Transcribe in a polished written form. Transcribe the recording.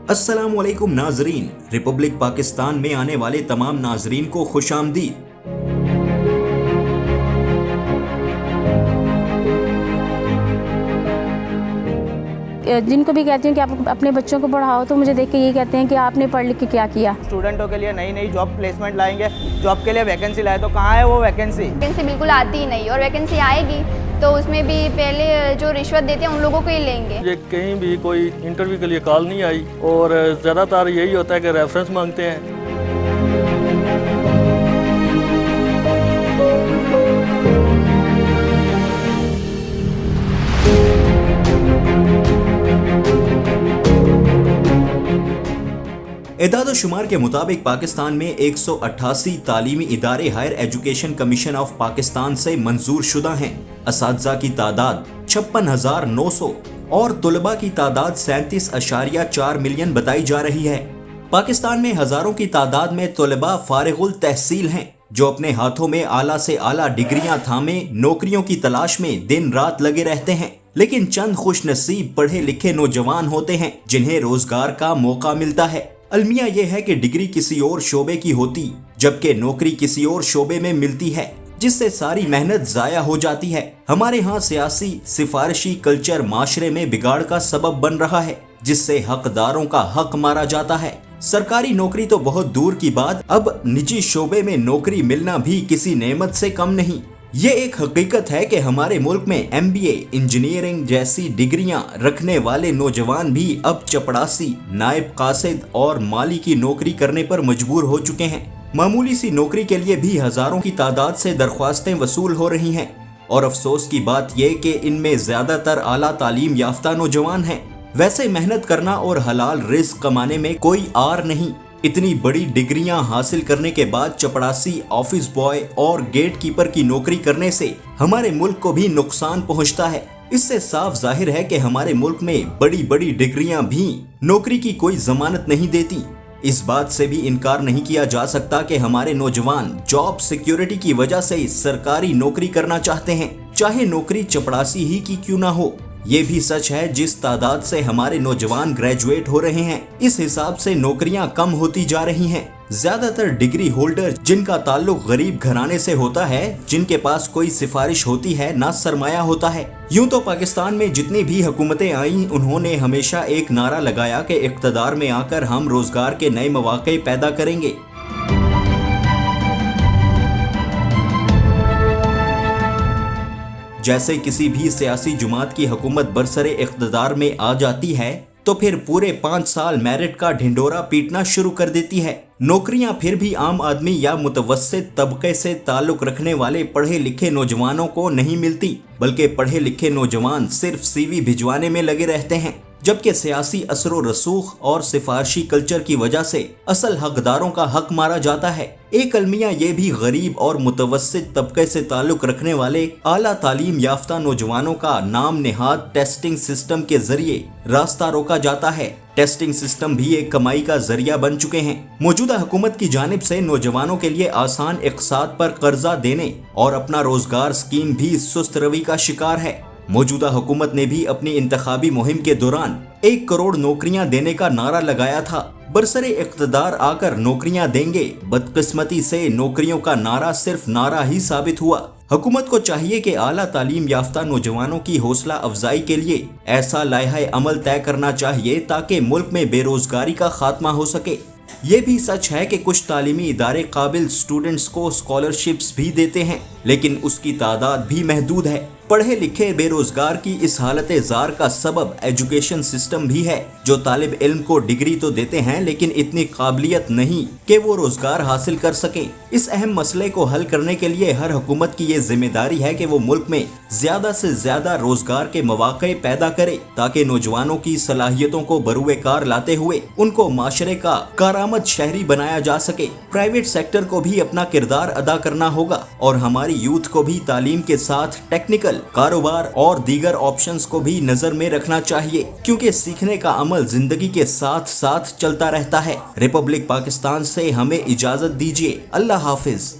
अस्सलाम वालेकुम नाजरीन, रिपब्लिक पाकिस्तान में आने वाले तमाम नाजरीन को खुश आमदीद। जिनको भी कहती हूँ कि आप अपने बच्चों को पढ़ाओ तो मुझे देख के ये कहते हैं कि आपने पढ़ लिख के क्या किया। स्टूडेंटों के लिए नई नई जॉब प्लेसमेंट लाएंगे, जॉब के लिए वैकेंसी लाए, तो कहाँ है वो वैकेंसी बिल्कुल आती ही नहीं, और वैकेंसी आएगी तो उसमें भी पहले जो रिश्वत देते हैं उन लोगों को ही लेंगे। ये कहीं भी कोई इंटरव्यू के लिए कॉल नहीं आई और ज़्यादातर यही होता है कि रेफरेंस मांगते हैं। एदाद शुमार के मुताबिक पाकिस्तान में 188 तालीमी इदारे higher education commission of Pakistan से मंजूर शुदा हैं। असातिज़ा की तादाद 56,900 और तुलबा की तादाद 37.4 मिलियन बताई जा रही है। पाकिस्तान में हजारों की तादाद में तुलबा फारिगुल तहसील हैं, जो अपने हाथों में आला से आला डिग्रियां थामे नौकरियों की तलाश में दिन रात लगे रहते हैं। लेकिन चंद खुश नसीब पढ़े लिखे नौजवान होते हैं जिन्हें रोजगार का मौका मिलता है। अलमिया यह है कि डिग्री किसी और शोबे की होती जबकि नौकरी किसी और शोबे में मिलती है, जिससे सारी मेहनत जाया हो जाती है। हमारे यहाँ सियासी सिफारिशी कल्चर माशरे में बिगाड़ का सबब बन रहा है, जिससे हकदारों का हक मारा जाता है। सरकारी नौकरी तो बहुत दूर की बात, अब निजी शोबे में नौकरी मिलना भी किसी नेमत से कम नहीं। ये एक हकीकत है कि हमारे मुल्क में MBA, इंजीनियरिंग जैसी डिग्रियां रखने वाले नौजवान भी अब चपड़ासी, नायब कासिद और माली की नौकरी करने पर मजबूर हो चुके हैं। मामूली सी नौकरी के लिए भी हजारों की तादाद से दरख्वास्तें वसूल हो रही हैं और अफसोस की बात यह कि इनमें ज्यादातर आला तालीम याफ्ता नौजवान हैं। वैसे मेहनत करना और हलाल रिस्क कमाने में कोई आर नहीं। इतनी बड़ी डिग्रियां हासिल करने के बाद चपड़ासी, ऑफिस बॉय और गेट कीपर की नौकरी करने से हमारे मुल्क को भी नुकसान पहुंचता है। इससे साफ जाहिर है कि हमारे मुल्क में बड़ी बड़ी डिग्रियां भी नौकरी की कोई जमानत नहीं देती। इस बात से भी इनकार नहीं किया जा सकता कि हमारे नौजवान जॉब सिक्योरिटी की वजह से सरकारी नौकरी करना चाहते हैं, चाहे नौकरी चपड़ासी ही की क्यों ना हो। ये भी सच है जिस तादाद से हमारे नौजवान ग्रेजुएट हो रहे हैं, इस हिसाब से नौकरियां कम होती जा रही हैं। ज्यादातर डिग्री होल्डर जिनका ताल्लुक गरीब घराने से होता है, जिनके पास कोई सिफारिश होती है ना सरमाया होता है। यूं तो पाकिस्तान में जितनी भी हुकूमतें आई, उन्होंने हमेशा एक नारा लगाया कि इक़्तिदार में आकर हम रोजगार के नए मौके पैदा करेंगे। जैसे किसी भी सियासी जुमात की हुकूमत बरसरे इक़्तिदार में आ जाती है तो फिर पूरे 5 साल मेरिट का ढिंडोरा पीटना शुरू कर देती है। नौकरियां फिर भी आम आदमी या मुतवस्सित तबके से ताल्लुक रखने वाले पढ़े लिखे नौजवानों को नहीं मिलती, बल्कि पढ़े लिखे नौजवान सिर्फ CV भिजवाने में लगे रहते हैं। जबकि सियासी असर रसूख और सिफारशी कल्चर की वजह से असल हकदारों का हक मारा जाता है। एक अलमिया ये भी गरीब और मुतवस्सित तबके से ताल्लुक रखने वाले आला तालीम याफ्ता नौजवानों का नाम नेहाद टेस्टिंग सिस्टम के जरिए रास्ता रोका जाता है। टेस्टिंग सिस्टम भी एक कमाई का जरिया बन चुके हैं। मौजूदा हुकूमत की जानिब से नौजवानों के लिए आसान इक़्तिसाद पर कर्जा देने और अपना रोजगार स्कीम भी सुस्त रवि का शिकार है। मौजूदा हुकूमत ने भी अपनी इंतखाबी मुहिम के दौरान 1 करोड़ नौकरियां देने का नारा लगाया था। बरसरे इक़्तिदार आकर नौकरियां देंगे, बदकिस्मती से नौकरियों का नारा सिर्फ नारा ही साबित हुआ। हुकूमत को चाहिए कि आला तालीम याफ्ता नौजवानों की हौसला अफजाई के लिए ऐसा लायहा अमल तय करना चाहिए ताकि मुल्क में बेरोजगारी का खात्मा हो सके। ये भी सच है कि कुछ तालीमी इदारे काबिल स्टूडेंट्स को स्कॉलरशिप्स भी देते हैं, लेकिन उसकी तादाद भी महदूद है। पढ़े लिखे बेरोजगार की इस हालत जार का सबब एजुकेशन सिस्टम भी है, जो तालिब इल्म को डिग्री तो देते हैं लेकिन इतनी काबिलियत नहीं कि वो रोजगार हासिल कर सकें। इस अहम मसले को हल करने के लिए हर हुकूमत की ये जिम्मेदारी है कि वो मुल्क में ज्यादा से ज्यादा रोजगार के मौके पैदा करे, ताकि नौजवानों की सलाहियतों को बरूए कार लाते हुए उनको माशरे का कारआमद शहरी बनाया जा सके। प्राइवेट सेक्टर को भी अपना किरदार अदा करना होगा और हमारी यूथ को भी तालीम के साथ टेक्निकल कारोबार और दीगर ऑप्शंस को भी नजर में रखना चाहिए, क्योंकि सीखने का अमल जिंदगी के साथ साथ चलता रहता है। रिपब्लिक पाकिस्तान से हमें इजाजत दीजिए। अल्लाह हाफिज।